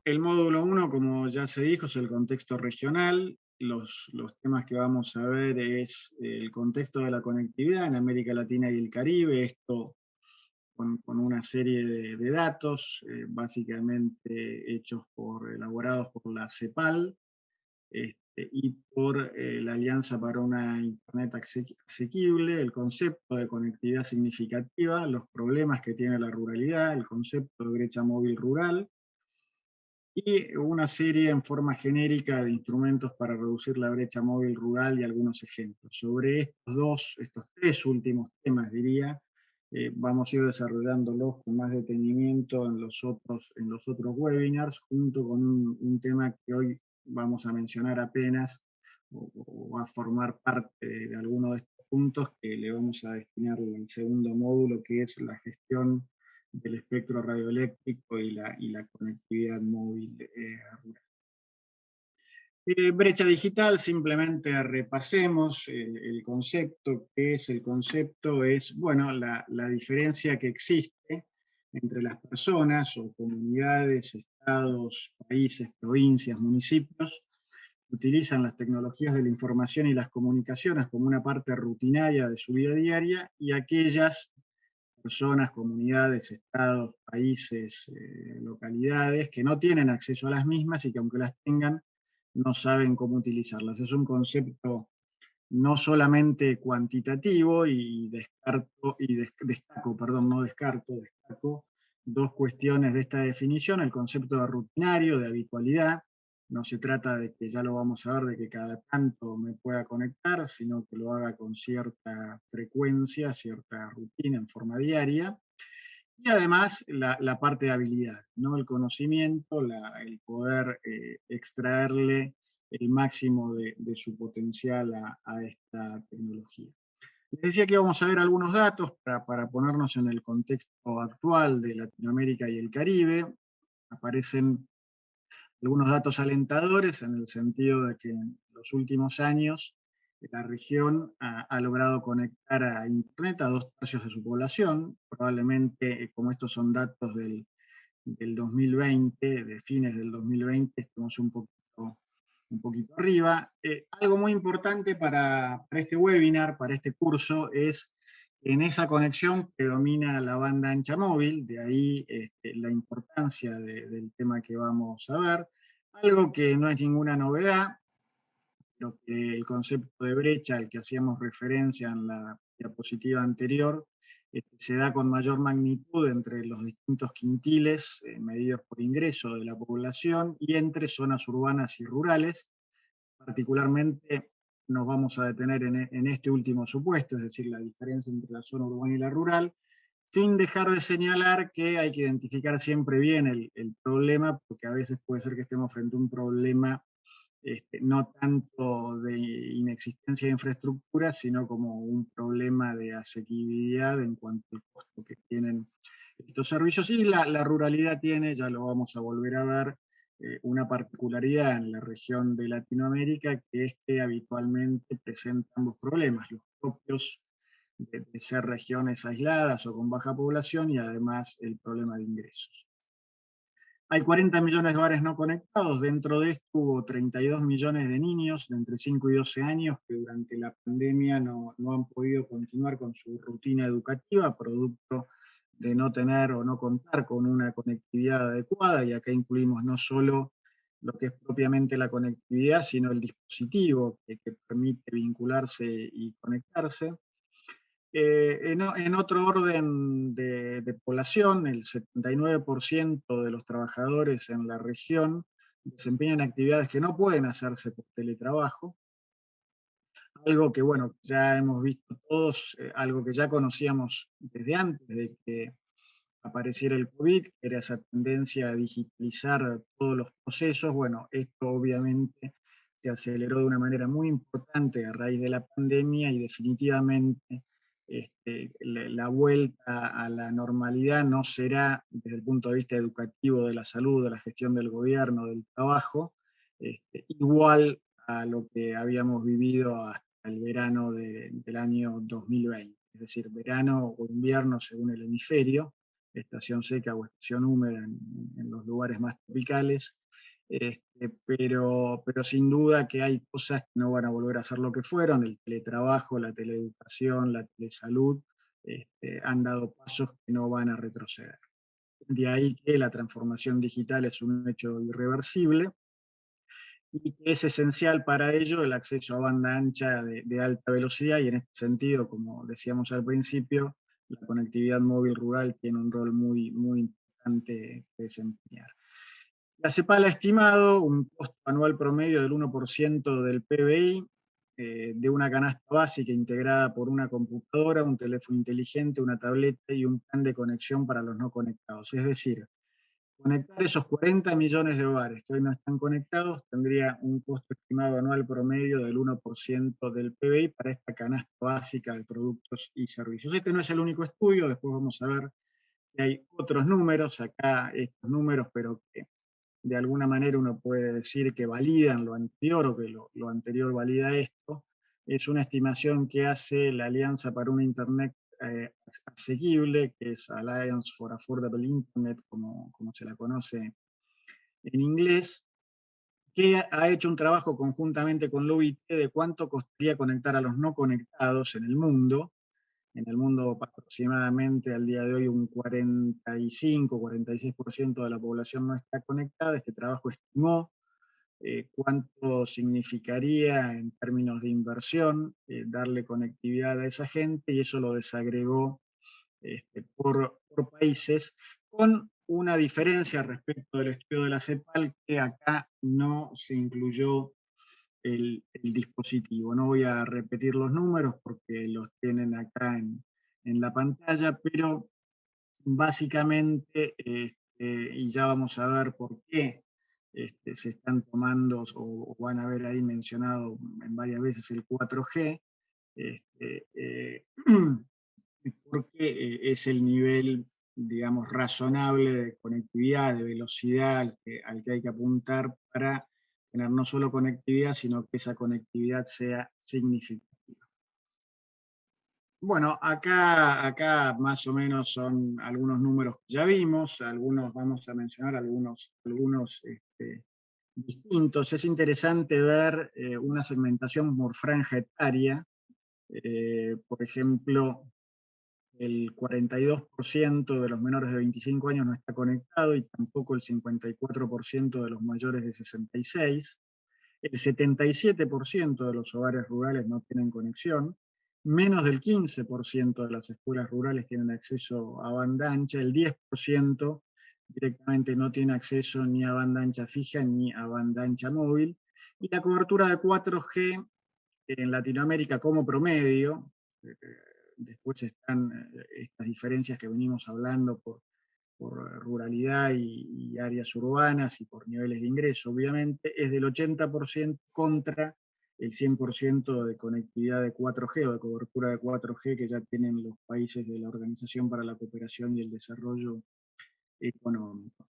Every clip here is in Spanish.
El módulo uno, como ya se dijo, es el contexto regional. Los temas que vamos a ver es el contexto de la conectividad en América Latina y el Caribe, esto con una serie de datos, básicamente elaborados por la CEPAL, y por la Alianza para una Internet Asequible, el concepto de conectividad significativa, los problemas que tiene la ruralidad, el concepto de brecha móvil rural, y una serie en forma genérica de instrumentos para reducir la brecha móvil rural y algunos ejemplos. Sobre estos tres últimos temas, diría, vamos a ir desarrollándolos con más detenimiento en los otros webinars, junto con un tema que hoy vamos a mencionar apenas, o va a formar parte de alguno de estos puntos que le vamos a destinar el segundo módulo, que es la gestión del espectro radioeléctrico y la conectividad móvil rural. Brecha digital, simplemente repasemos el concepto. ¿Qué es el concepto? Es, bueno, la diferencia que existe entre las personas o comunidades, estados, países, provincias, municipios, que utilizan las tecnologías de la información y las comunicaciones como una parte rutinaria de su vida diaria, y aquellas personas, comunidades, estados, países, localidades que no tienen acceso a las mismas y que aunque las tengan, no saben cómo utilizarlas. Es un concepto no solamente cuantitativo, y destaco, perdón, no descarto, destaco dos cuestiones de esta definición: el concepto de rutinario, de habitualidad. No se trata de que, ya lo vamos a ver, de que cada tanto me pueda conectar, sino que lo haga con cierta frecuencia, cierta rutina en forma diaria. Y además la parte de habilidad, ¿no? El conocimiento, el poder extraerle el máximo de su potencial a esta tecnología. Les decía que vamos a ver algunos datos para ponernos en el contexto actual de Latinoamérica y el Caribe. Aparecen algunos datos alentadores en el sentido de que en los últimos años la región ha logrado conectar a Internet a 2/3 de su población. Probablemente, como estos son datos del 2020, de fines del 2020, estamos un poquito arriba. Algo muy importante para este webinar, para este curso, es en esa conexión predomina la banda ancha móvil, de ahí la importancia del tema que vamos a ver. Algo que no es ninguna novedad, lo que el concepto de brecha al que hacíamos referencia en la diapositiva anterior, se da con mayor magnitud entre los distintos quintiles medidos por ingreso de la población y entre zonas urbanas y rurales. Particularmente nos vamos a detener en este último supuesto, es decir, la diferencia entre la zona urbana y la rural, sin dejar de señalar que hay que identificar siempre bien el problema, porque a veces puede ser que estemos frente a un problema no tanto de inexistencia de infraestructura, sino como un problema de asequibilidad en cuanto al costo que tienen estos servicios. Y la ruralidad tiene, ya lo vamos a volver a ver, una particularidad en la región de Latinoamérica, que es que habitualmente presenta ambos problemas, los propios de ser regiones aisladas o con baja población, y además el problema de ingresos. Hay 40 millones de hogares no conectados. Dentro de esto hubo 32 millones de niños de entre 5 y 12 años que durante la pandemia no han podido continuar con su rutina educativa, producto de no tener o no contar con una conectividad adecuada. Y acá incluimos no solo lo que es propiamente la conectividad, sino el dispositivo que permite vincularse y conectarse. En otro orden de población, el 79% de los trabajadores en la región desempeñan actividades que no pueden hacerse por teletrabajo, algo que, bueno, ya hemos visto todos, algo que ya conocíamos desde antes de que apareciera el COVID, que era esa tendencia a digitalizar todos los procesos. Bueno, esto obviamente se aceleró de una manera muy importante a raíz de la pandemia, y definitivamente la vuelta a la normalidad no será desde el punto de vista educativo, de la salud, de la gestión del gobierno, del trabajo, igual a lo que habíamos vivido hasta el verano del año 2020, es decir, verano o invierno según el hemisferio. estación seca o estación húmeda en los lugares más tropicales. Pero sin duda que hay cosas que no van a volver a ser lo que fueron, el teletrabajo, la teleeducación, la telesalud, han dado pasos que no van a retroceder. De ahí que la transformación digital es un hecho irreversible y que es esencial para ello el acceso a banda ancha de alta velocidad, y en este sentido, como decíamos al principio, la conectividad móvil rural tiene un rol muy, muy importante que desempeñar. La CEPAL ha estimado un costo anual promedio del 1% del PBI de una canasta básica integrada por una computadora, un teléfono inteligente, una tableta y un plan de conexión para los no conectados. Es decir, conectar esos 40 millones de hogares que hoy no están conectados tendría un costo estimado anual promedio del 1% del PBI para esta canasta básica de productos y servicios. Este no es el único estudio, después vamos a ver que hay otros números, acá estos números, pero que de alguna manera uno puede decir que validan lo anterior o que lo anterior valida esto. Es una estimación que hace la Alianza para un Internet Asequible, que es Alliance for Affordable Internet, como se la conoce en inglés, que ha hecho un trabajo conjuntamente con la UIT de cuánto costaría conectar a los no conectados en el mundo. En el mundo aproximadamente al día de hoy un 45-46% de la población no está conectada. Este trabajo estimó cuánto significaría en términos de inversión darle conectividad a esa gente, y eso lo desagregó por países, con una diferencia respecto del estudio de la CEPAL, que acá no se incluyó el dispositivo. No voy a repetir los números porque los tienen acá en la pantalla, pero básicamente, y ya vamos a ver por qué se están tomando o van a ver ahí mencionado en varias veces el 4G, este, eh, porque es el nivel, digamos, razonable de conectividad, de velocidad al que hay que apuntar para tener no solo conectividad, sino que esa conectividad sea significativa. Bueno, acá más o menos son algunos números que ya vimos, algunos vamos a mencionar, algunos distintos. Es interesante ver una segmentación por franja etaria. Por ejemplo, el 42% de los menores de 25 años no está conectado y tampoco el 54% de los mayores de 66. El 77% de los hogares rurales no tienen conexión, menos del 15% de las escuelas rurales tienen acceso a banda ancha, el 10% directamente no tiene acceso ni a banda ancha fija ni a banda ancha móvil, y la cobertura de 4G en Latinoamérica como promedio, después están estas diferencias que venimos hablando por ruralidad y áreas urbanas y por niveles de ingreso, obviamente, es del 80% contra el 100% de conectividad de 4G o de cobertura de 4G que ya tienen los países de la Organización para la Cooperación y el Desarrollo Económico.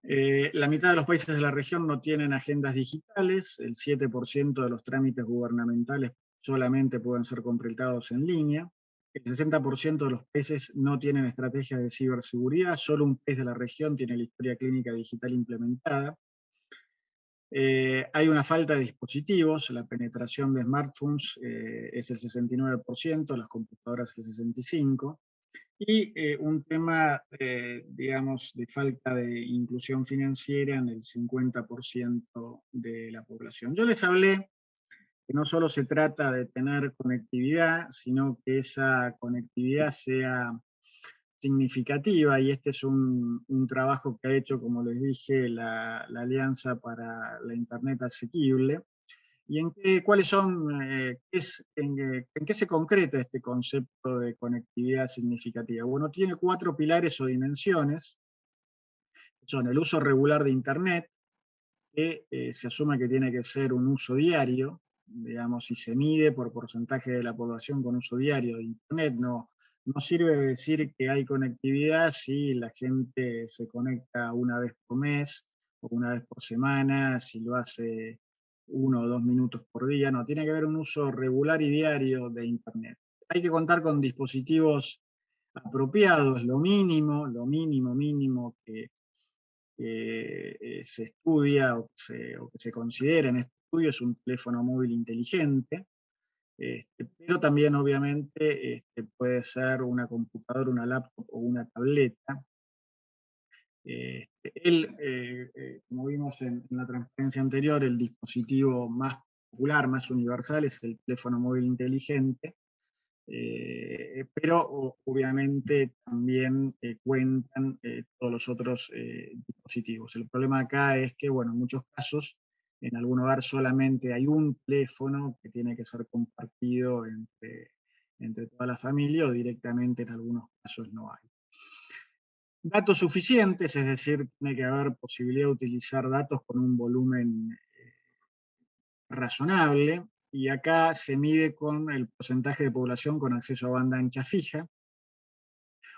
La mitad de los países de la región no tienen agendas digitales, el 7% de los trámites gubernamentales solamente pueden ser completados en línea, el 60% de los países no tienen estrategias de ciberseguridad, solo un país de la región tiene la historia clínica digital implementada. Hay una falta de dispositivos, la penetración de smartphones es el 69%, las computadoras el 65%, y un tema, digamos, de falta de inclusión financiera en el 50% de la población. Yo les hablé que no solo se trata de tener conectividad, sino que esa conectividad sea significativa, y este es un trabajo que ha hecho, como les dije, la Alianza para la Internet Asequible. ¿Y cuáles son, en qué se concreta este concepto de conectividad significativa? Bueno, tiene 4 pilares o dimensiones. Son el uso regular de Internet, que se asume que tiene que ser un uso diario, digamos, y se mide por porcentaje de la población con uso diario de Internet. No sirve decir que hay conectividad si la gente se conecta una vez por mes o una vez por semana, si lo hace 1 o 2 minutos por día. No, tiene que haber un uso regular y diario de Internet. Hay que contar con dispositivos apropiado, es lo mínimo se estudia o que se considera en este estudio, es un teléfono móvil inteligente. Pero también obviamente puede ser una computadora, una laptop o una tableta. Como vimos en la transparencia anterior, el dispositivo más popular, más universal es el teléfono móvil inteligente, pero obviamente también cuentan todos los otros dispositivos. El problema acá es que, bueno, en muchos casos, en algún hogar solamente hay un teléfono que tiene que ser compartido entre toda la familia, o directamente en algunos casos no hay. Datos suficientes, es decir, tiene que haber posibilidad de utilizar datos con un volumen razonable, y acá se mide con el porcentaje de población con acceso a banda ancha fija,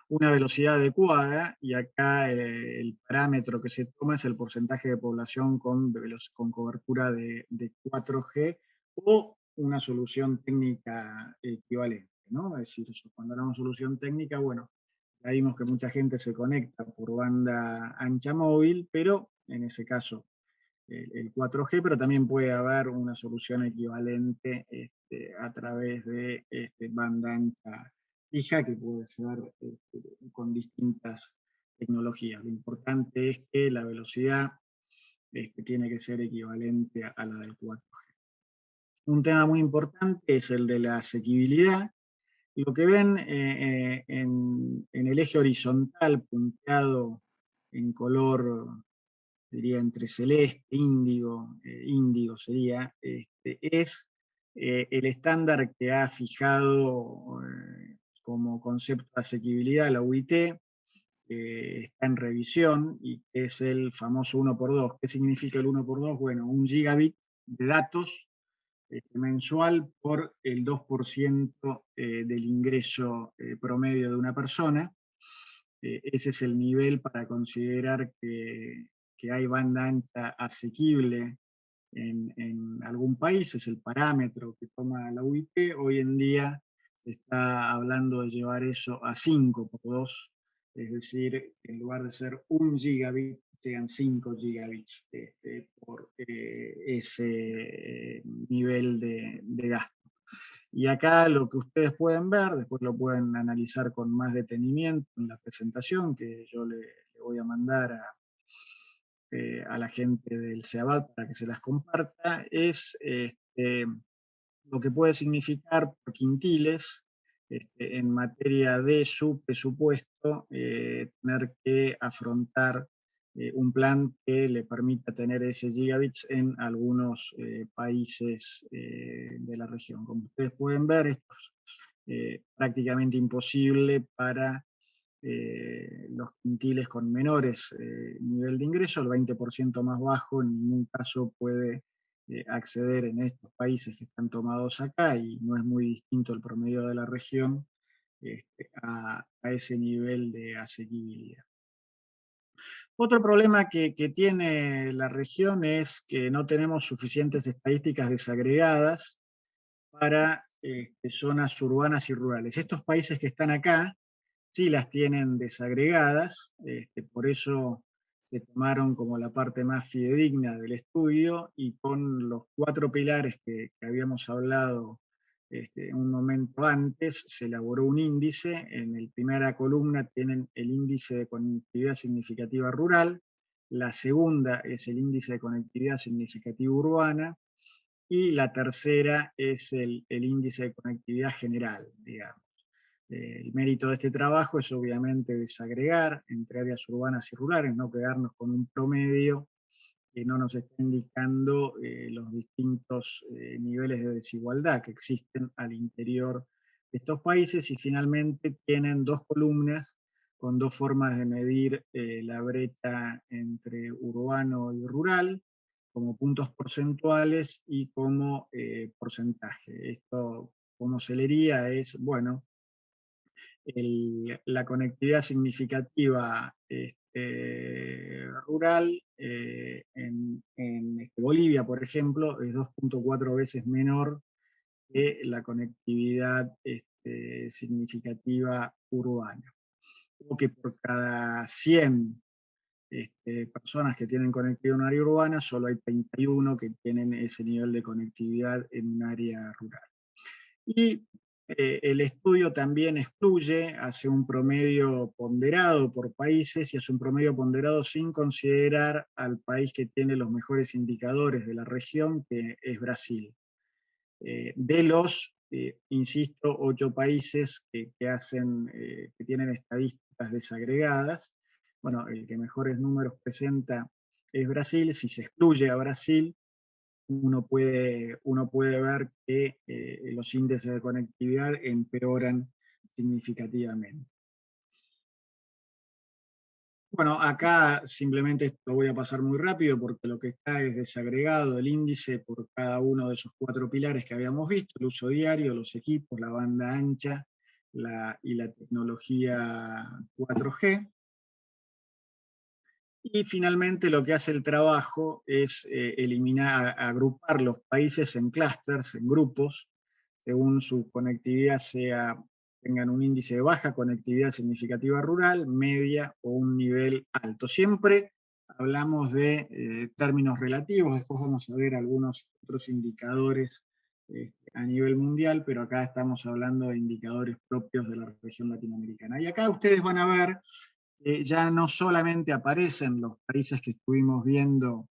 una velocidad adecuada, y acá el parámetro que se toma es el porcentaje de población con cobertura de 4G o una solución técnica equivalente, ¿no? Es decir, cuando hablamos de solución técnica, bueno, ya vimos que mucha gente se conecta por banda ancha móvil, pero en ese caso el 4G, pero también puede haber una solución equivalente a través de banda ancha fija, que puede ser con distintas tecnologías. Lo importante es que la velocidad tiene que ser equivalente a la del 4G. Un tema muy importante es el de la asequibilidad. Lo que ven en el eje horizontal punteado en color, diría entre celeste, índigo sería, es el estándar que ha fijado como concepto de asequibilidad la UIT, que está en revisión, y que es el famoso 1x2. ¿Qué significa el 1x2? Bueno, 1 gigabit de datos mensual por el 2% del ingreso promedio de una persona. Ese es el nivel para considerar que hay banda ancha asequible en algún país, es el parámetro que toma la UIT. Hoy en día está hablando de llevar eso a 5x2, es decir, en lugar de ser 1 gigabit, sean 5 gigabits por ese nivel de gasto. Y acá lo que ustedes pueden ver, después lo pueden analizar con más detenimiento en la presentación que yo le voy a mandar a la gente del CEABAT para que se las comparta, es lo que puede significar por quintiles en materia de su presupuesto, tener que afrontar un plan que le permita tener ese gigabits en algunos países de la región. Como ustedes pueden ver, esto es prácticamente imposible para los quintiles con menores nivel de ingreso. El 20% más bajo en ningún caso puede acceder en estos países que están tomados acá, y no es muy distinto el promedio de la región a ese nivel de asequibilidad. Otro problema que tiene la región es que no tenemos suficientes estadísticas desagregadas para zonas urbanas y rurales. Estos países que están acá sí las tienen desagregadas, por eso se tomaron como la parte más fidedigna del estudio, y con los 4 pilares que habíamos hablado un momento antes, se elaboró un índice. En la primera columna tienen el índice de conectividad significativa rural, la segunda es el índice de conectividad significativa urbana, y la tercera es el índice de conectividad general, digamos. El mérito de este trabajo es obviamente desagregar entre áreas urbanas y rurales, no quedarnos con un promedio que no nos está indicando los distintos niveles de desigualdad que existen al interior de estos países. Y finalmente tienen 2 columnas con 2 formas de medir la brecha entre urbano y rural, como puntos porcentuales y como porcentaje. Esto, como se leería, es, bueno, la conectividad significativa rural en Bolivia, por ejemplo, es 2.4 veces menor que la conectividad significativa urbana, o que por cada 100 personas que tienen conectividad en un área urbana, solo hay 31 que tienen ese nivel de conectividad en un área rural. Y el estudio también excluye, hace un promedio ponderado por países y hace un promedio ponderado sin considerar al país que tiene los mejores indicadores de la región, que es Brasil. De los, insisto, 8 países que tienen estadísticas desagregadas, bueno, el que mejores números presenta es Brasil. Si se excluye a Brasil, uno puede ver que los índices de conectividad empeoran significativamente. Bueno, acá simplemente esto lo voy a pasar muy rápido porque lo que está es desagregado el índice por cada uno de esos 4 pilares que habíamos visto: el uso diario, los equipos, la banda ancha y la tecnología 4G. Y finalmente lo que hace el trabajo es agrupar los países en clústeres, en grupos, según su conectividad tengan un índice de baja conectividad significativa rural, media o un nivel alto. Siempre hablamos de términos relativos, después vamos a ver algunos otros indicadores a nivel mundial, pero acá estamos hablando de indicadores propios de la región latinoamericana. Y acá ustedes van a ver ya no solamente aparecen los países que estuvimos viendo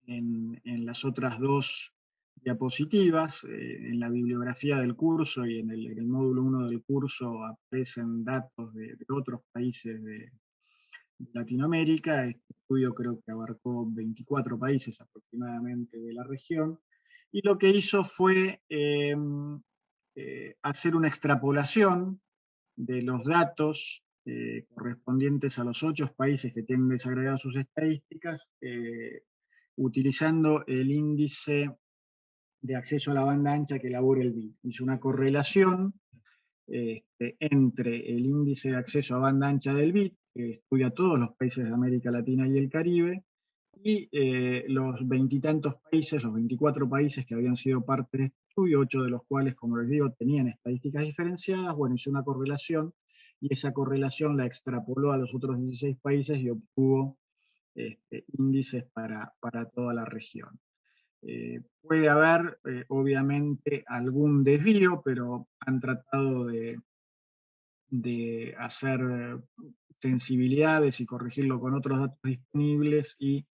en las otras 2 diapositivas, en la bibliografía del curso y en el módulo 1 del curso aparecen datos de otros países de Latinoamérica. Este estudio creo que abarcó 24 países aproximadamente de la región, y lo que hizo fue hacer una extrapolación de los datos correspondientes a los 8 países que tienen desagregadas sus estadísticas, utilizando el índice de acceso a la banda ancha que elabora el BID. Hizo una correlación entre el índice de acceso a banda ancha del BID, que estudia todos los países de América Latina y el Caribe, y los 20 y tantos países, los 24 países que habían sido parte de este estudio, 8 de los cuales, como les digo, tenían estadísticas diferenciadas. Bueno, hizo una correlación, y esa correlación la extrapoló a los otros 16 países y obtuvo índices para toda la región. Puede haber, obviamente, algún desvío, pero han tratado de hacer sensibilidades y corregirlo con otros datos disponibles, y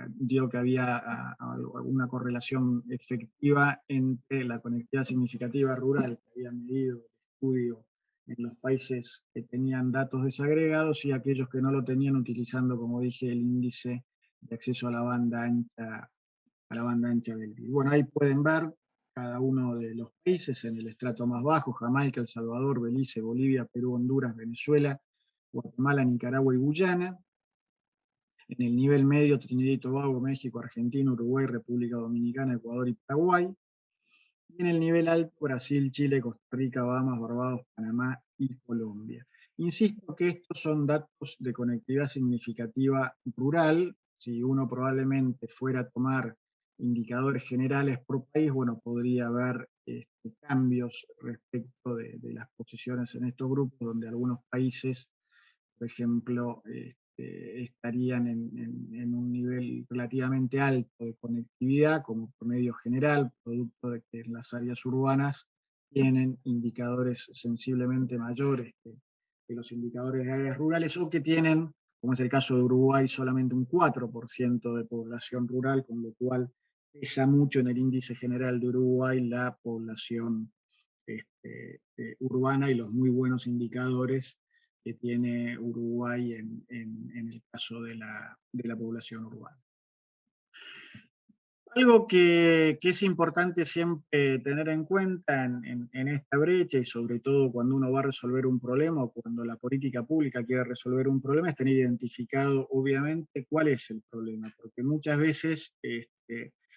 dio que había alguna correlación efectiva entre la conectividad significativa rural que había medido el estudio en los países que tenían datos desagregados y aquellos que no lo tenían, utilizando, como dije, el índice de acceso a la banda ancha del BID. Bueno, ahí pueden ver cada uno de los países en el estrato más bajo: Jamaica, El Salvador, Belice, Bolivia, Perú, Honduras, Venezuela, Guatemala, Nicaragua y Guyana. En el nivel medio: Trinidad y Tobago, México, Argentina, Uruguay, República Dominicana, Ecuador y Paraguay. Y en el nivel alto: Brasil, Chile, Costa Rica, Bahamas, Barbados, Panamá y Colombia. Insisto que estos son datos de conectividad significativa rural. Si uno probablemente fuera a tomar indicadores generales por país, bueno, podría haber cambios respecto de las posiciones en estos grupos, donde algunos países, por ejemplo, estarían en un nivel relativamente alto de conectividad como promedio general, producto de que en las áreas urbanas tienen indicadores sensiblemente mayores que los indicadores de áreas rurales, o que tienen, como es el caso de Uruguay, solamente un 4% de población rural, con lo cual pesa mucho en el índice general de Uruguay la población urbana y los muy buenos indicadores que tiene Uruguay en el caso de la población urbana. Algo que es importante siempre tener en cuenta en esta brecha, y sobre todo cuando uno va a resolver un problema o cuando la política pública quiere resolver un problema, es tener identificado, obviamente, cuál es el problema. Porque muchas veces,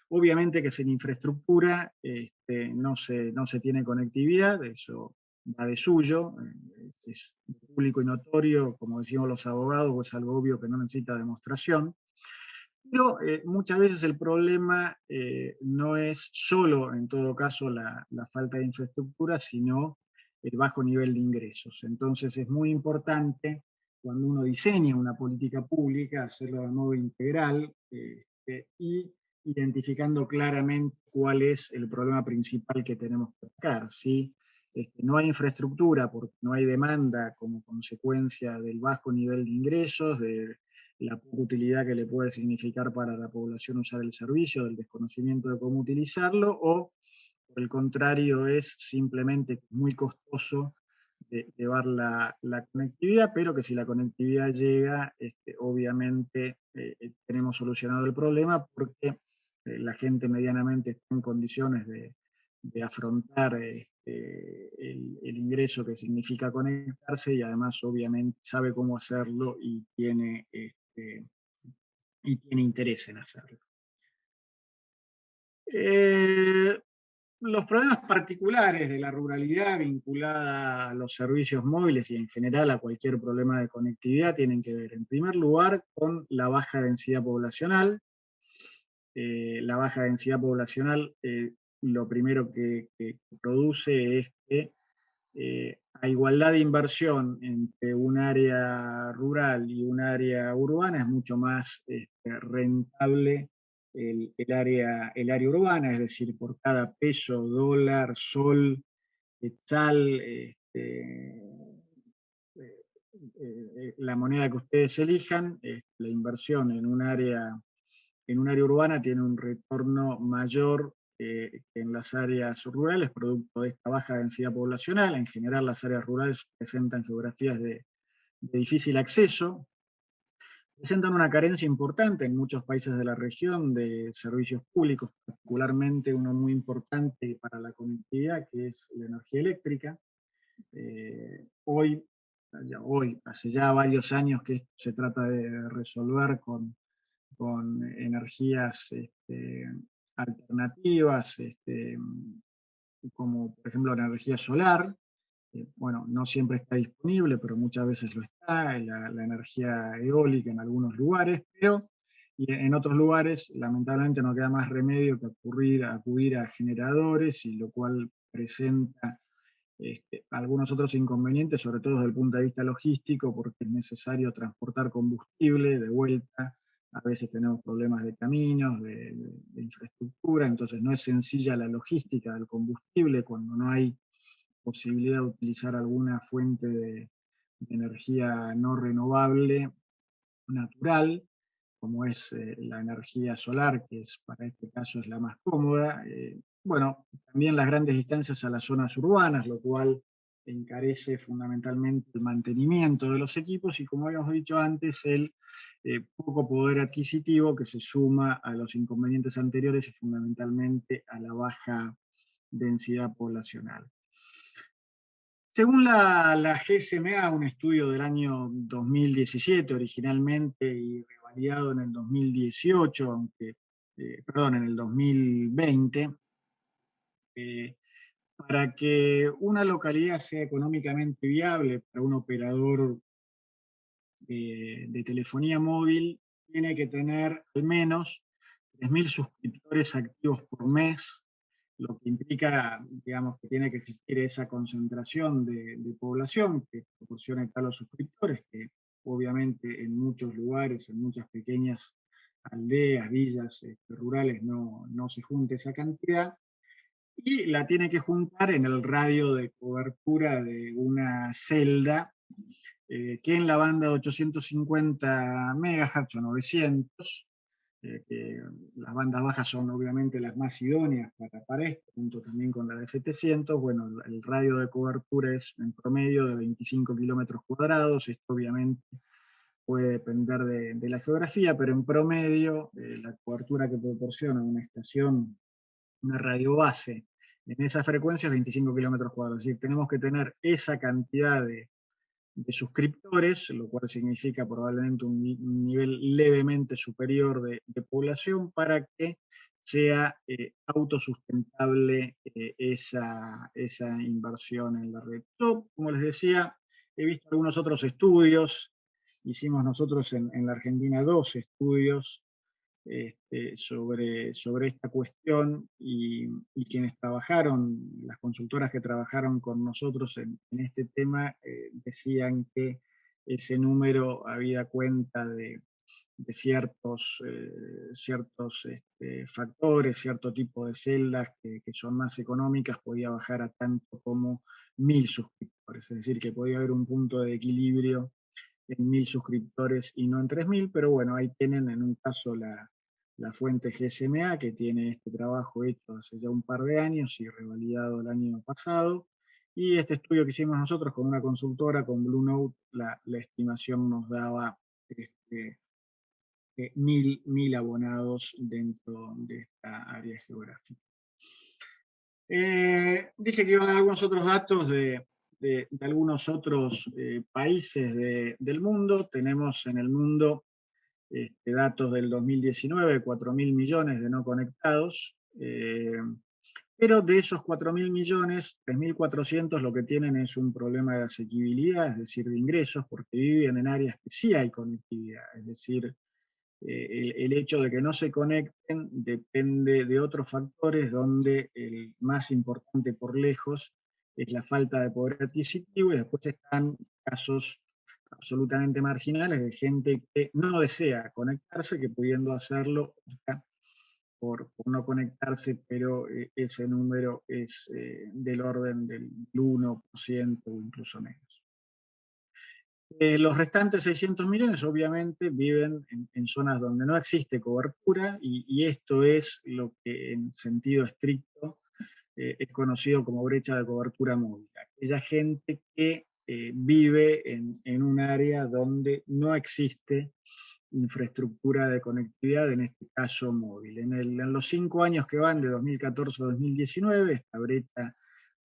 obviamente que sin infraestructura no se tiene conectividad, eso va de suyo, es público y notorio, como decimos los abogados, o es algo obvio que no necesita demostración. Pero muchas veces el problema no es solo, en todo caso, la falta de infraestructura, sino el bajo nivel de ingresos. Entonces es muy importante cuando uno diseña una política pública hacerlo de modo integral y identificando claramente cuál es el problema principal que tenemos que atacar. Si no hay infraestructura porque no hay demanda como consecuencia del bajo nivel de ingresos, de la poca utilidad que le puede significar para la población usar el servicio, del desconocimiento de cómo utilizarlo, o por el contrario es simplemente muy costoso llevar la conectividad, pero que si la conectividad llega, obviamente tenemos solucionado el problema porque la gente medianamente está en condiciones de afrontar el ingreso que significa conectarse y además obviamente sabe cómo hacerlo y tiene interés en hacerlo. Los problemas particulares de la ruralidad vinculada a los servicios móviles y en general a cualquier problema de conectividad tienen que ver, en primer lugar, con la baja densidad poblacional. La baja densidad poblacional lo primero que produce es que a igualdad de inversión entre un área rural y un área urbana es mucho más rentable el área urbana, es decir, por cada peso, dólar, sol, quetzal, la moneda que ustedes elijan, la inversión en un área urbana tiene un retorno mayor que en las áreas rurales, producto de esta baja densidad poblacional. En general, las áreas rurales presentan geografías de difícil acceso, presentan una carencia importante en muchos países de la región de servicios públicos, particularmente uno muy importante para la conectividad, que es la energía eléctrica. Hoy, hace ya varios años que esto se trata de resolver con energías alternativas, como por ejemplo la energía solar. Bueno, no siempre está disponible, pero muchas veces lo está, la energía eólica en algunos lugares, pero y en otros lugares lamentablemente no queda más remedio que acudir a generadores, y lo cual presenta algunos otros inconvenientes, sobre todo desde el punto de vista logístico, porque es necesario transportar combustible de vuelta. A veces tenemos problemas de caminos, de infraestructura, entonces no es sencilla la logística del combustible cuando no hay posibilidad de utilizar alguna fuente de energía no renovable natural, como es la energía solar, que es para este caso es la más cómoda. Bueno, también las grandes distancias a las zonas urbanas, lo cual encarece fundamentalmente el mantenimiento de los equipos y, como habíamos dicho antes, el poco poder adquisitivo que se suma a los inconvenientes anteriores y fundamentalmente a la baja densidad poblacional. Según la GSMA, un estudio del año 2017 originalmente y revalidado en el 2018, en el 2020, para que una localidad sea económicamente viable para un operador de telefonía móvil, tiene que tener al menos 3.000 suscriptores activos por mes, lo que implica, digamos, que tiene que existir esa concentración de población que proporcione a los suscriptores, que obviamente en muchos lugares, en muchas pequeñas aldeas, villas rurales no se junta esa cantidad, y la tiene que juntar en el radio de cobertura de una celda que en la banda de 850 MHz o 900, que las bandas bajas son obviamente las más idóneas para esto, junto también con la de 700, bueno, el radio de cobertura es en promedio de 25 kilómetros cuadrados. Esto obviamente puede depender de la geografía, pero en promedio la cobertura que proporciona una estación, una radio base, en esa frecuencia es 25 kilómetros cuadrados. Es decir, tenemos que tener esa cantidad de suscriptores, lo cual significa probablemente un nivel levemente superior de población para que sea autosustentable esa inversión en la red. Yo, como les decía, he visto algunos otros estudios, hicimos nosotros en la Argentina 2 estudios sobre esta cuestión, y quienes trabajaron, las consultoras que trabajaron con nosotros en este tema, decían que ese número había cuenta de ciertos factores, cierto tipo de celdas que son más económicas, podía bajar a tanto como 1000 suscriptores, es decir, que podía haber un punto de equilibrio en 1000 suscriptores y no en 3000, pero bueno, ahí tienen en un caso la fuente GSMA, que tiene este trabajo hecho hace ya un par de años y revalidado el año pasado, y este estudio que hicimos nosotros con una consultora, con Blue Note, la estimación nos daba este, 1000 abonados dentro de esta área geográfica. Dije que iban a dar algunos otros datos de algunos otros países del mundo. Tenemos en el mundo datos del 2019, 4.000 millones de no conectados, pero de esos 4.000 millones, 3.400 lo que tienen es un problema de asequibilidad, es decir, de ingresos, porque viven en áreas que sí hay conectividad, es decir, el hecho de que no se conecten depende de otros factores, donde el más importante por lejos es la falta de poder adquisitivo, y después están casos absolutamente marginales de gente que no desea conectarse, que pudiendo hacerlo opta por no conectarse, pero ese número es del orden del 1% o incluso menos. Los restantes 600 millones obviamente viven en zonas donde no existe cobertura, y esto es lo que en sentido estricto es conocido como brecha de cobertura móvil. Aquella gente que vive en un área donde no existe infraestructura de conectividad, en este caso móvil. En los 5 años que van de 2014 a 2019, esta brecha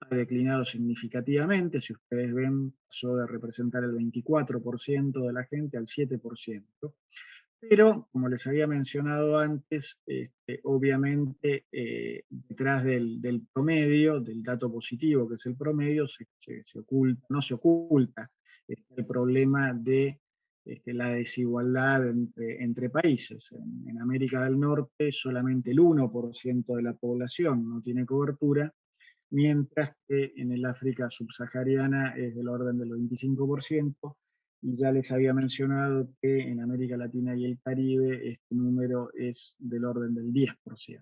ha declinado significativamente. Si ustedes ven, pasó de representar el 24% de la gente al 7%. Pero, como les había mencionado antes, obviamente detrás del promedio, del dato positivo que es el promedio, no se oculta el problema de la desigualdad entre países. En América del Norte solamente el 1% de la población no tiene cobertura, mientras que en el África subsahariana es del orden del 25%, y ya les había mencionado que en América Latina y el Caribe este número es del orden del 10%.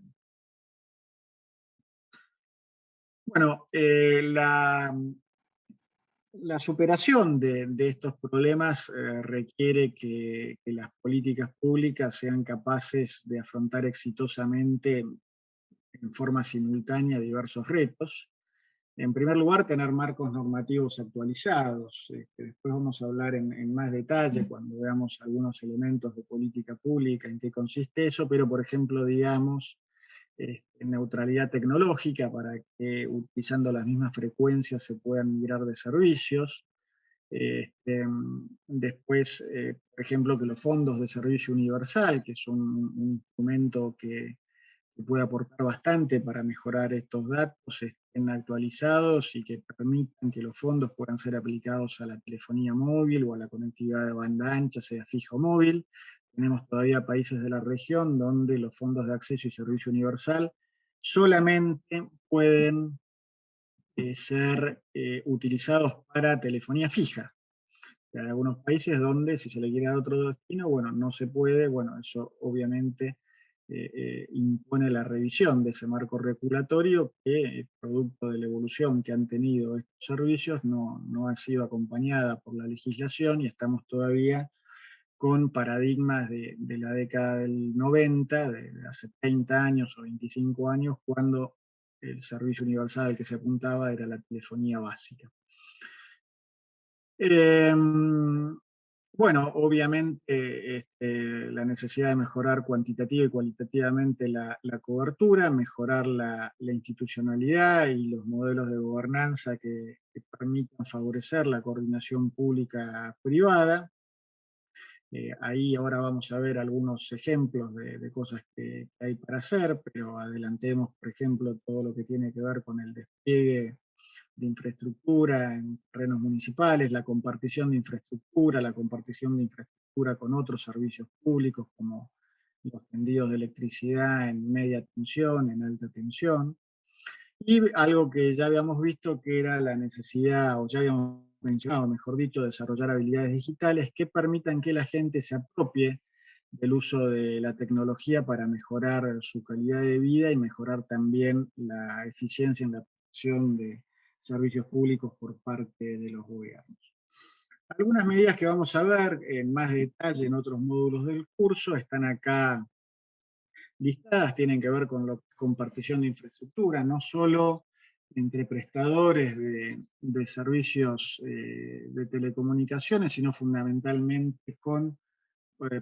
Bueno, la superación de estos problemas requiere que las políticas públicas sean capaces de afrontar exitosamente en forma simultánea diversos retos. En primer lugar, tener marcos normativos actualizados. Después vamos a hablar en más detalle cuando veamos algunos elementos de política pública, en qué consiste eso, pero por ejemplo, digamos, neutralidad tecnológica, para que utilizando las mismas frecuencias se puedan migrar de servicios. Después, por ejemplo, que los fondos de servicio universal, que son un instrumento que puede aportar bastante para mejorar estos datos, estén actualizados y que permitan que los fondos puedan ser aplicados a la telefonía móvil o a la conectividad de banda ancha, sea fijo o móvil. Tenemos todavía países de la región donde los fondos de acceso y servicio universal solamente pueden ser utilizados para telefonía fija. Hay algunos países donde si se le quiere dar otro destino, bueno, no se puede. Bueno, eso obviamente impone la revisión de ese marco regulatorio que, producto de la evolución que han tenido estos servicios, no ha sido acompañada por la legislación, y estamos todavía con paradigmas de la década del 90, de hace 30 años o 25 años, cuando el servicio universal al que se apuntaba era la telefonía básica. Bueno, obviamente la necesidad de mejorar cuantitativa y cualitativamente la cobertura, mejorar la institucionalidad y los modelos de gobernanza que permitan favorecer la coordinación pública-privada. Ahí ahora vamos a ver algunos ejemplos de cosas que hay para hacer, pero adelantemos, por ejemplo, todo lo que tiene que ver con el despliegue de infraestructura en terrenos municipales, la compartición de infraestructura con otros servicios públicos como los tendidos de electricidad en media tensión, en alta tensión, y algo que ya habíamos visto que era la necesidad, o ya habíamos mencionado, mejor dicho, desarrollar habilidades digitales que permitan que la gente se apropie del uso de la tecnología para mejorar su calidad de vida y mejorar también la eficiencia en la prestación de servicios públicos por parte de los gobiernos. Algunas medidas que vamos a ver en más detalle en otros módulos del curso están acá listadas, tienen que ver con la compartición de infraestructura, no solo entre prestadores de servicios de telecomunicaciones, sino fundamentalmente con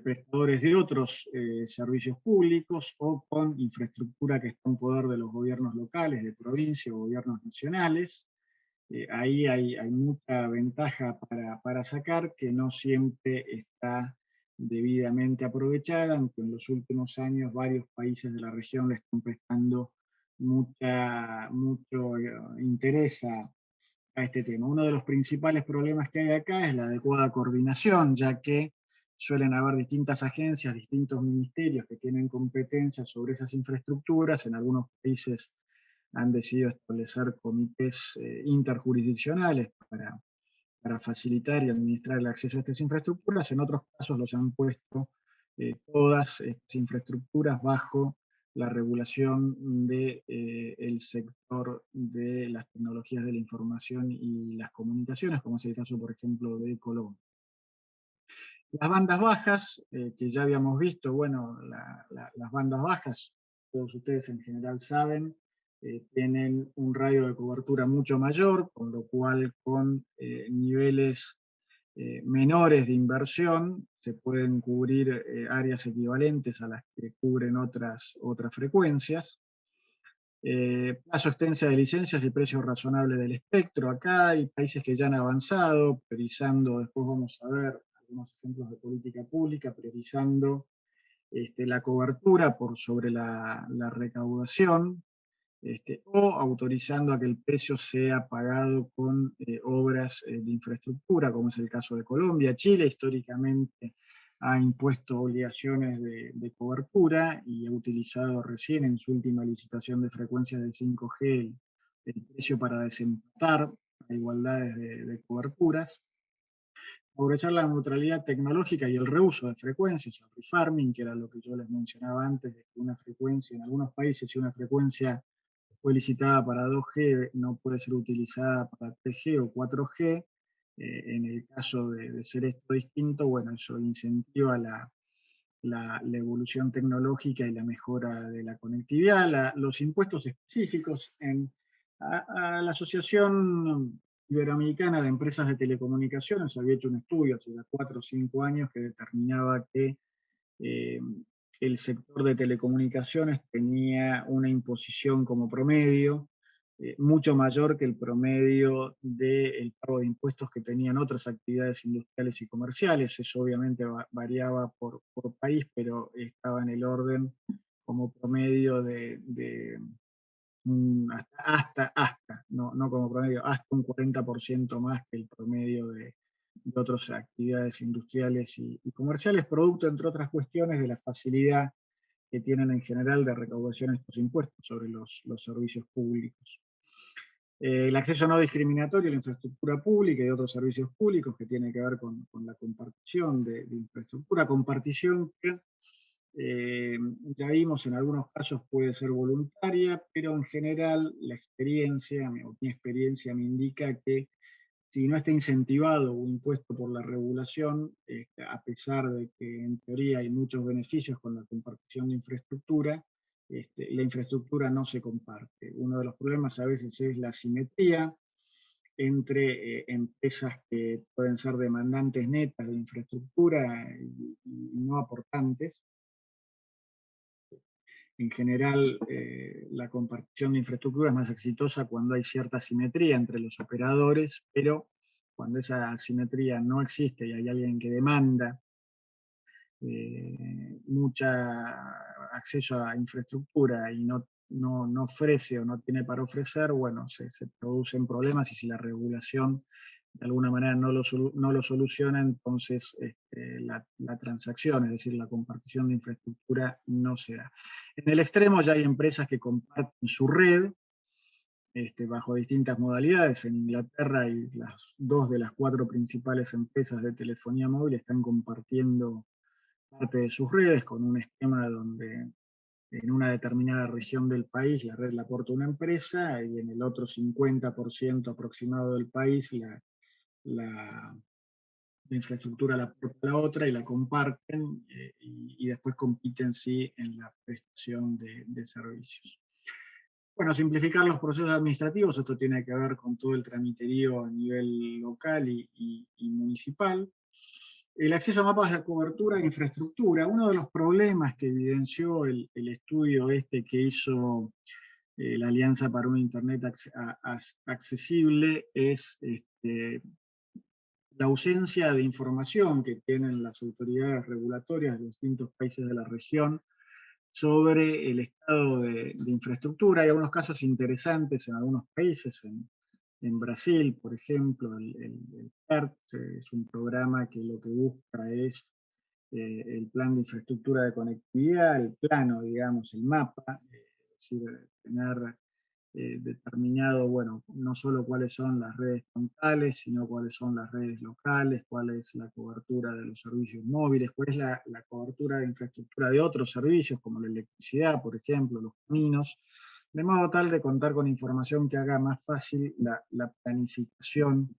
prestadores de otros servicios públicos o con infraestructura que está en poder de los gobiernos locales, de provincia o gobiernos nacionales. Ahí hay mucha ventaja para sacar que no siempre está debidamente aprovechada, aunque en los últimos años varios países de la región le están prestando mucho interés a este tema. Uno de los principales problemas que hay acá es la adecuada coordinación, ya que suelen haber distintas agencias, distintos ministerios que tienen competencias sobre esas infraestructuras. En algunos países han decidido establecer comités interjurisdiccionales para facilitar y administrar el acceso a estas infraestructuras. En otros casos los han puesto todas estas infraestructuras bajo la regulación del sector de las tecnologías de la información y las comunicaciones, como es el caso, por ejemplo, de Colombia. Las bandas bajas, que ya habíamos visto, bueno, las bandas bajas, todos ustedes en general saben, tienen un radio de cobertura mucho mayor, con lo cual con niveles menores de inversión se pueden cubrir áreas equivalentes a las que cubren otras frecuencias. Plazo extensa de licencias y precio razonable del espectro. Acá hay países que ya han avanzado, priorizando, después vamos a ver algunos ejemplos de política pública, priorizando la cobertura por sobre la recaudación, o autorizando a que el precio sea pagado con obras de infraestructura, como es el caso de Colombia. Chile históricamente ha impuesto obligaciones de cobertura y ha utilizado recién en su última licitación de frecuencias de 5G el precio para desempatar a igualdades de coberturas. Favorecer la neutralidad tecnológica y el reuso de frecuencias, el refarming, que era lo que yo les mencionaba antes, de que una frecuencia, en algunos países, si una frecuencia fue licitada para 2G, no puede ser utilizada para 3G o 4G. En el caso de ser esto distinto, bueno, eso incentiva la evolución tecnológica y la mejora de la conectividad. Los impuestos específicos a la Asociación Iberoamericana de Empresas de Telecomunicaciones había hecho un estudio hace ya 4 o 5 años que determinaba que eh, el sector de telecomunicaciones tenía una imposición como promedio mucho mayor que el promedio del pago de impuestos que tenían otras actividades industriales y comerciales. Eso obviamente variaba por país, pero estaba en el orden como promedio no como promedio, hasta un 40% más que el promedio de otras actividades industriales y comerciales, producto, entre otras cuestiones, de la facilidad que tienen en general de recaudación de estos impuestos sobre los servicios públicos. El acceso no discriminatorio a la infraestructura pública y otros servicios públicos que tiene que ver con la compartición de infraestructura, compartición que ya vimos en algunos casos puede ser voluntaria, pero en general la experiencia, mi experiencia me indica que si no está incentivado o impuesto por la regulación, a pesar de que en teoría hay muchos beneficios con la compartición de infraestructura, la infraestructura no se comparte. Uno de los problemas a veces es la asimetría entre empresas que pueden ser demandantes netas de infraestructura y no aportantes. En general, la compartición de infraestructura es más exitosa cuando hay cierta simetría entre los operadores, pero cuando esa simetría no existe y hay alguien que demanda mucho acceso a infraestructura y no ofrece o no tiene para ofrecer, bueno, se producen problemas, y si la regulación de alguna manera no lo soluciona, entonces la transacción, es decir, la compartición de infraestructura no se da. En el extremo ya hay empresas que comparten su red, bajo distintas modalidades. En Inglaterra hay dos de las 4 principales empresas de telefonía móvil están compartiendo parte de sus redes con un esquema donde en una determinada región del país la red la aporta una empresa y en el otro 50% aproximado del país la infraestructura la aporta la otra y la comparten y después compiten sí en la prestación de servicios. Bueno, simplificar los procesos administrativos, esto tiene que ver con todo el tramiterío a nivel local y municipal. El acceso a mapas de cobertura e infraestructura. Uno de los problemas que evidenció el estudio que hizo la Alianza para un Internet Accesible es la ausencia de información que tienen las autoridades regulatorias de distintos países de la región sobre el estado de infraestructura. Hay algunos casos interesantes en algunos países, en Brasil, por ejemplo, el PERT es un programa que lo que busca es el plan de infraestructura de conectividad, el plano, digamos, el mapa, es decir, tener determinado, bueno, no solo cuáles son las redes troncales, sino cuáles son las redes locales, cuál es la cobertura de los servicios móviles, cuál es la cobertura de infraestructura de otros servicios, como la electricidad, por ejemplo, los caminos, de modo tal de contar con información que haga más fácil la planificación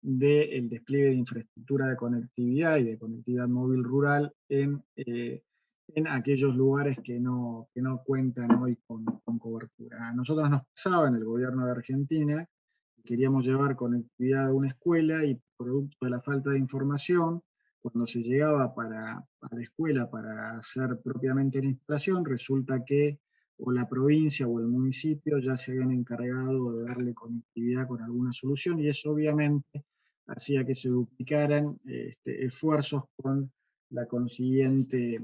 del despliegue de infraestructura de conectividad y de conectividad móvil rural en aquellos lugares que no cuentan hoy con cobertura. A nosotros nos pasaba en el gobierno de Argentina, queríamos llevar conectividad a una escuela y producto de la falta de información, cuando se llegaba a la escuela para hacer propiamente la instalación, resulta que o la provincia o el municipio ya se habían encargado de darle conectividad con alguna solución y eso obviamente hacía que se duplicaran esfuerzos con la consiguiente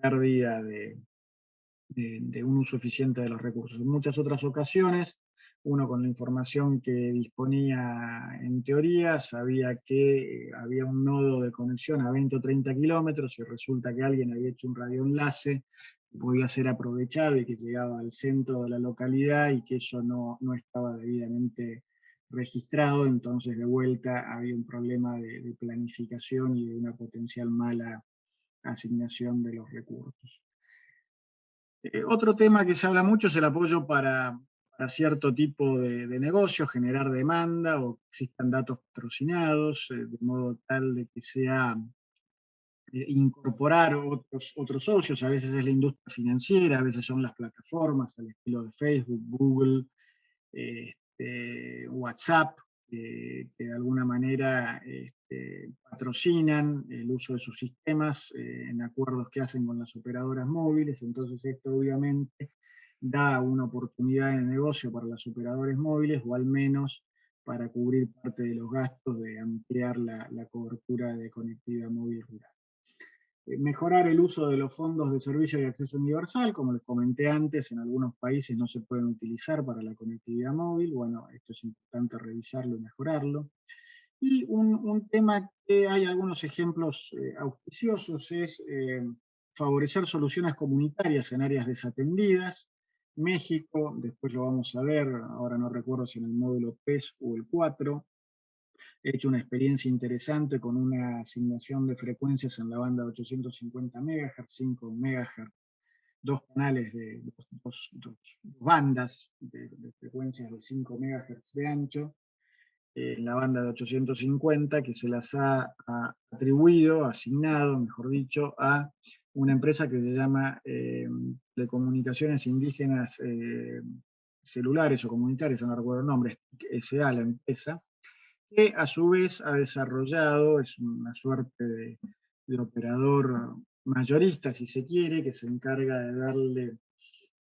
pérdida de un uso eficiente de los recursos. En muchas otras ocasiones, uno con la información que disponía en teoría sabía que había un nodo de conexión a 20 o 30 kilómetros y resulta que alguien había hecho un radioenlace que podía ser aprovechado y que llegaba al centro de la localidad y que eso no estaba debidamente registrado, entonces de vuelta había un problema de planificación y de una potencial mala asignación de los recursos. Otro tema que se habla mucho es el apoyo para cierto tipo de negocios, generar demanda o que existan datos patrocinados, de modo tal de que sea incorporar otros socios, a veces es la industria financiera, a veces son las plataformas, al estilo de Facebook, Google, WhatsApp, que de alguna manera patrocinan el uso de sus sistemas en acuerdos que hacen con las operadoras móviles, entonces esto obviamente da una oportunidad de negocio para los operadores móviles o al menos para cubrir parte de los gastos de ampliar la cobertura de conectividad móvil rural. Mejorar el uso de los fondos de servicio de acceso universal, como les comenté antes, en algunos países no se pueden utilizar para la conectividad móvil, bueno, esto es importante revisarlo y mejorarlo. Y un tema que hay algunos ejemplos auspiciosos es favorecer soluciones comunitarias en áreas desatendidas. México, después lo vamos a ver, ahora no recuerdo si en el módulo 3 o el 4, he hecho una experiencia interesante con una asignación de frecuencias en la banda de 850 MHz, 5 MHz, dos canales de dos bandas de frecuencias de 5 MHz de ancho, en la banda de 850, que se las ha atribuido, asignado, mejor dicho, a una empresa que se llama Telecomunicaciones Indígenas Celulares o Comunitarias, no recuerdo el nombre, SA la empresa, que a su vez ha desarrollado, es una suerte de operador mayorista, si se quiere, que se encarga de darle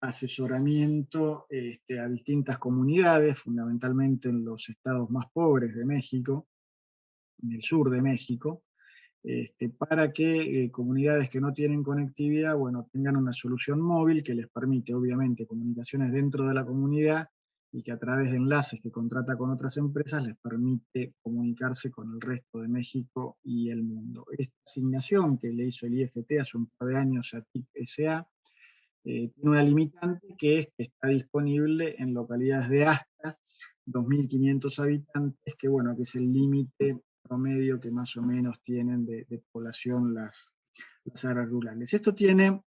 asesoramiento a distintas comunidades, fundamentalmente en los estados más pobres de México, en el sur de México, para que comunidades que no tienen conectividad, bueno, tengan una solución móvil que les permite, obviamente, comunicaciones dentro de la comunidad y que a través de enlaces que contrata con otras empresas les permite comunicarse con el resto de México y el mundo. Esta asignación que le hizo el IFT hace un par de años a TIC SA tiene una limitante que es que está disponible en localidades de hasta 2.500 habitantes, que bueno, que es el límite promedio que más o menos tienen de población las áreas rurales. Esto tiene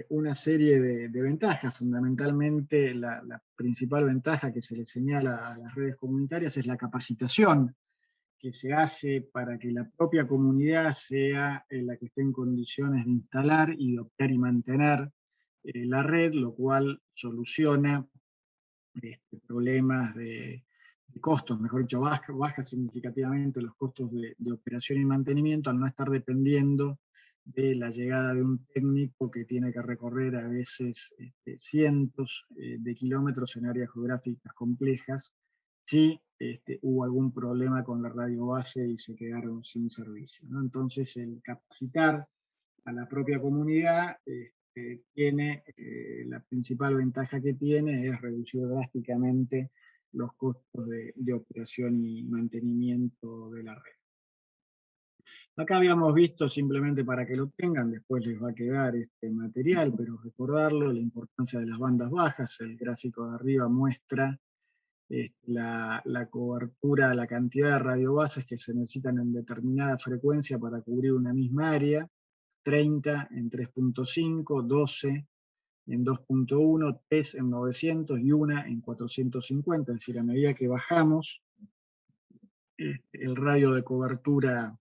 una serie de ventajas. Fundamentalmente, la principal ventaja que se le señala a las redes comunitarias es la capacitación que se hace para que la propia comunidad sea la que esté en condiciones de instalar y de operar y mantener la red, lo cual soluciona problemas de costos, mejor dicho, baja significativamente los costos de operación y mantenimiento al no estar dependiendo de la llegada de un técnico que tiene que recorrer a veces cientos de kilómetros en áreas geográficas complejas, si hubo algún problema con la radio base y se quedaron sin servicio, ¿no? Entonces, el capacitar a la propia comunidad tiene, la principal ventaja que tiene es reducir drásticamente los costos de operación y mantenimiento de la red. Acá habíamos visto, simplemente para que lo tengan, después les va a quedar este material, pero recordarlo, la importancia de las bandas bajas. El gráfico de arriba muestra la cobertura, la cantidad de radiobases que se necesitan en determinada frecuencia para cubrir una misma área: 30 en 3.5, 12 en 2.1, 3 en 900 y 1 en 450. Es decir, a medida que bajamos, el radio de cobertura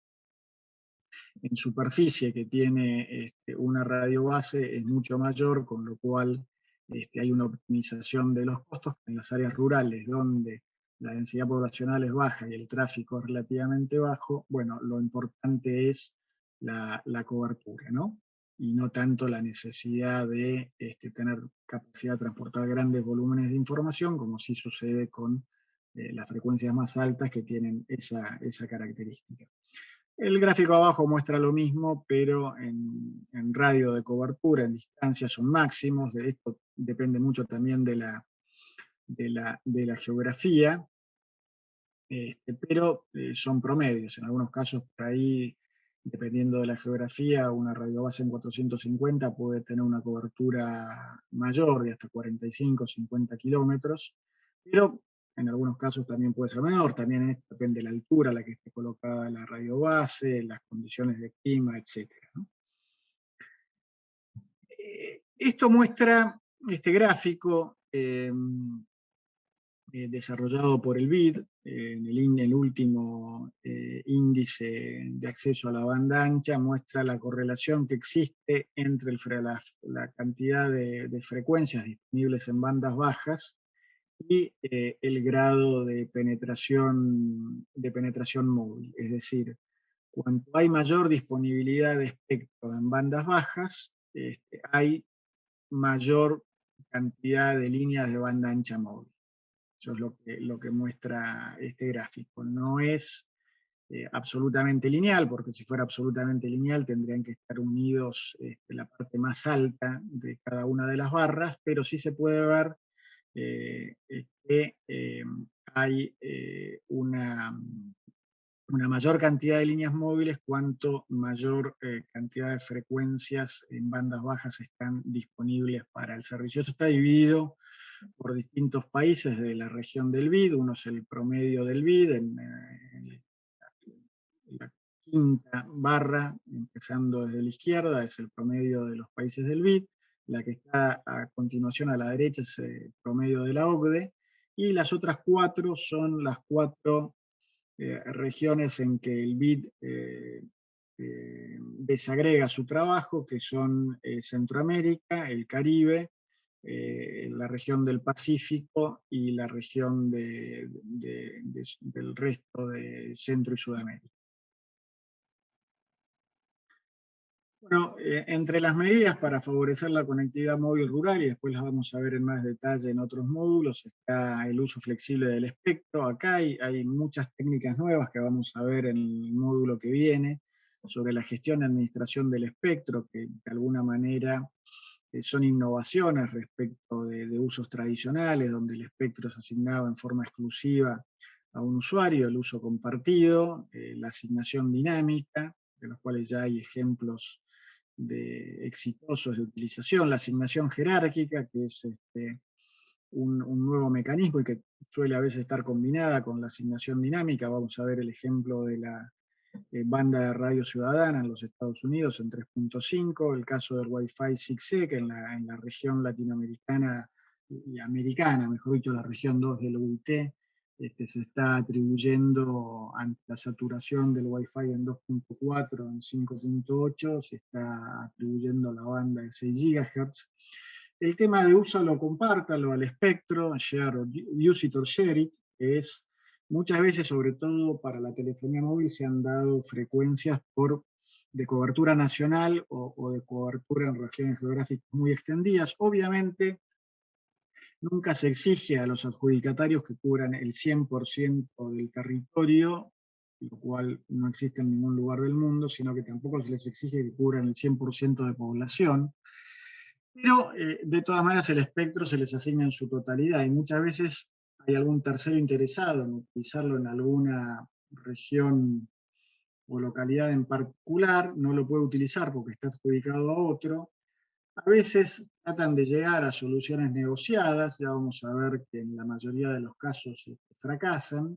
en superficie que tiene una radio base es mucho mayor, con lo cual hay una optimización de los costos. En las áreas rurales, donde la densidad poblacional es baja y el tráfico es relativamente bajo, bueno, lo importante es la cobertura, ¿no? Y no tanto la necesidad de tener capacidad de transportar grandes volúmenes de información, como sí sucede con las frecuencias más altas que tienen esa característica. El gráfico abajo muestra lo mismo, pero en radio de cobertura, en distancia son máximos. De esto depende mucho también de la geografía, pero son promedios. En algunos casos, por ahí, dependiendo de la geografía, una radiobase en 450 puede tener una cobertura mayor, de hasta 45 o 50 kilómetros, pero en algunos casos también puede ser menor. También depende de la altura a la que esté colocada la radiobase, las condiciones de clima, etc., ¿no? Esto muestra, este gráfico, desarrollado por el BID, el último índice de acceso a la banda ancha, muestra la correlación que existe entre la cantidad de frecuencias disponibles en bandas bajas y el grado de penetración móvil. Es decir, cuanto hay mayor disponibilidad de espectro en bandas bajas, hay mayor cantidad de líneas de banda ancha móvil. Eso es lo que muestra este gráfico. No es absolutamente lineal, porque si fuera absolutamente lineal tendrían que estar unidos la parte más alta de cada una de las barras, pero sí se puede ver que hay una mayor cantidad de líneas móviles cuanto mayor cantidad de frecuencias en bandas bajas están disponibles para el servicio. Esto está dividido por distintos países de la región del BID. Uno es el promedio del BID en la quinta barra, empezando desde la izquierda, es el promedio de los países del BID. La que está a continuación a la derecha es el promedio de la OCDE, y las otras cuatro son las cuatro regiones en que el BID desagrega su trabajo, que son Centroamérica, el Caribe, la región del Pacífico y la región del resto de Centro y Sudamérica. Bueno, entre las medidas para favorecer la conectividad móvil rural, y después las vamos a ver en más detalle en otros módulos, está el uso flexible del espectro. Acá hay muchas técnicas nuevas que vamos a ver en el módulo que viene, sobre la gestión y administración del espectro, que de alguna manera son innovaciones respecto de usos tradicionales, donde el espectro es asignado en forma exclusiva a un usuario, el uso compartido, la asignación dinámica, de los cuales ya hay ejemplos exitosos de utilización, la asignación jerárquica, que es un nuevo mecanismo y que suele a veces estar combinada con la asignación dinámica. Vamos a ver el ejemplo de la banda de radio ciudadana en los Estados Unidos en 3.5, el caso del Wi-Fi 6E, que en la región latinoamericana y americana, mejor dicho, la región 2 del UIT, se está atribuyendo ante la saturación del Wi-Fi en 2.4, en 5.8, se está atribuyendo la banda de 6 GHz. El tema de úsalo, compártalo al espectro, share, use it or share it, que es muchas veces, sobre todo para la telefonía móvil, se han dado frecuencias de cobertura nacional o de cobertura en regiones geográficas muy extendidas. Obviamente, nunca se exige a los adjudicatarios que cubran el 100% del territorio, lo cual no existe en ningún lugar del mundo, sino que tampoco se les exige que cubran el 100% de población. Pero de todas maneras el espectro se les asigna en su totalidad y muchas veces hay algún tercero interesado en utilizarlo en alguna región o localidad en particular, no lo puede utilizar porque está adjudicado a otro. A veces tratan de llegar a soluciones negociadas, ya vamos a ver que en la mayoría de los casos fracasan.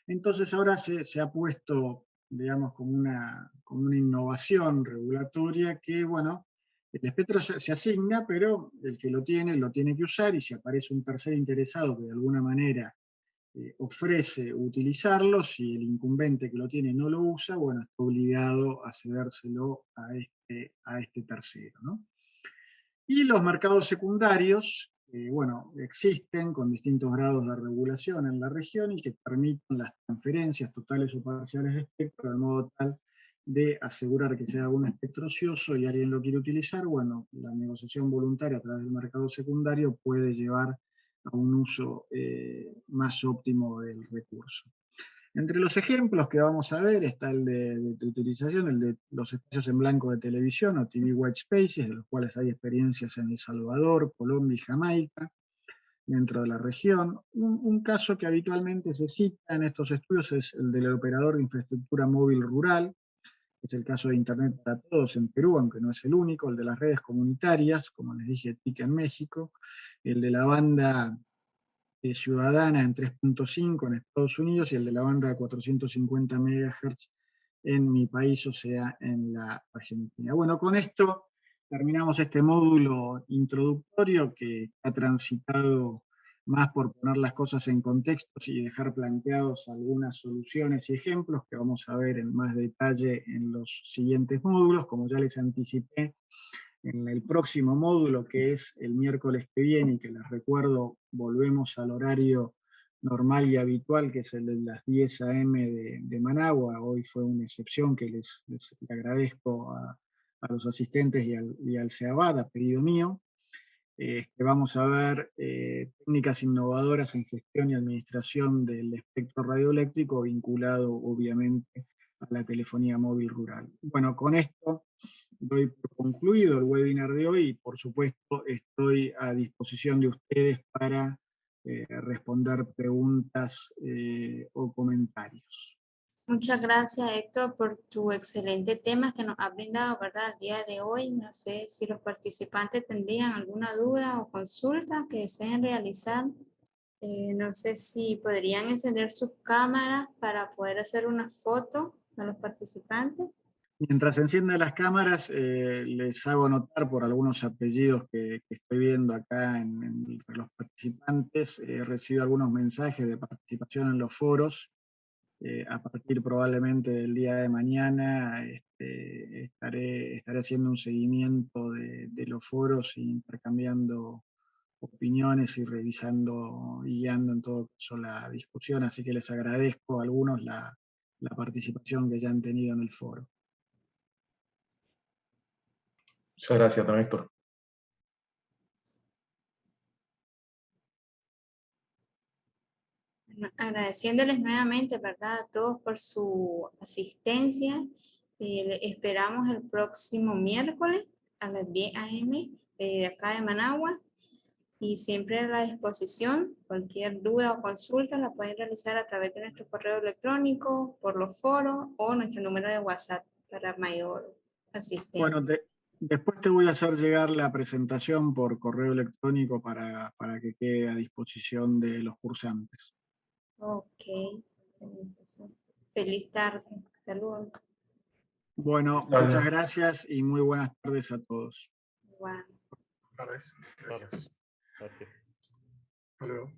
Entonces ahora se ha puesto, digamos, como una innovación regulatoria que, bueno, el espectro se asigna, pero el que lo tiene que usar, y si aparece un tercero interesado que de alguna manera ofrece utilizarlo, si el incumbente que lo tiene no lo usa, bueno, está obligado a cedérselo a este tercero, ¿no? Y los mercados secundarios, bueno, existen con distintos grados de regulación en la región y que permiten las transferencias totales o parciales de espectro de modo tal de asegurar que sea un espectro ocioso y alguien lo quiere utilizar. Bueno, la negociación voluntaria a través del mercado secundario puede llevar a un uso más óptimo del recurso. Entre los ejemplos que vamos a ver está el de utilización, el de los espacios en blanco de televisión o TV White Spaces, de los cuales hay experiencias en El Salvador, Colombia y Jamaica, dentro de la región. Un caso que habitualmente se cita en estos estudios es el del operador de infraestructura móvil rural, es el caso de Internet para Todos en Perú, aunque no es el único, el de las redes comunitarias, como les dije, TIC en México, el de la banda ciudadana en 3.5 en Estados Unidos y el de la banda de 450 MHz en mi país, o sea, en la Argentina. Bueno, con esto terminamos este módulo introductorio que ha transitado más por poner las cosas en contextos y dejar planteados algunas soluciones y ejemplos que vamos a ver en más detalle en los siguientes módulos. Como ya les anticipé, en el próximo módulo, que es el miércoles que viene, y que les recuerdo, volvemos al horario normal y habitual, que es el de las 10 a.m. de Managua. Hoy fue una excepción que les agradezco a los asistentes y al CEABAD, a pedido mío. Vamos a ver técnicas innovadoras en gestión y administración del espectro radioeléctrico vinculado obviamente a la telefonía móvil rural. Bueno, con esto doy por concluido el webinar de hoy y por supuesto estoy a disposición de ustedes para responder preguntas o comentarios. Muchas gracias, Héctor, por tu excelente tema que nos ha brindado, ¿verdad? El día de hoy. No sé si los participantes tendrían alguna duda o consulta que deseen realizar. No sé si podrían encender sus cámaras para poder hacer una foto a los participantes. Mientras encienden las cámaras, les hago notar por algunos apellidos que estoy viendo acá entre los participantes, he recibido algunos mensajes de participación en los foros. A partir probablemente del día de mañana estaré haciendo un seguimiento de los foros e intercambiando opiniones y revisando y guiando en todo caso la discusión, así que les agradezco a algunos la participación que ya han tenido en el foro. Muchas gracias, don Héctor. Agradeciéndoles nuevamente, ¿verdad? A todos por su asistencia. Esperamos el próximo miércoles a las 10 a.m. de acá de Managua. Y siempre a la disposición, cualquier duda o consulta la pueden realizar a través de nuestro correo electrónico, por los foros o nuestro número de WhatsApp para mayor asistencia. Bueno, después te voy a hacer llegar la presentación por correo electrónico para que quede a disposición de los cursantes. Ok. Feliz tarde. Saludos. Bueno, Está muchas bien. gracias y muy buenas tardes a todos. Wow. Gracias. Gracias. Hasta luego.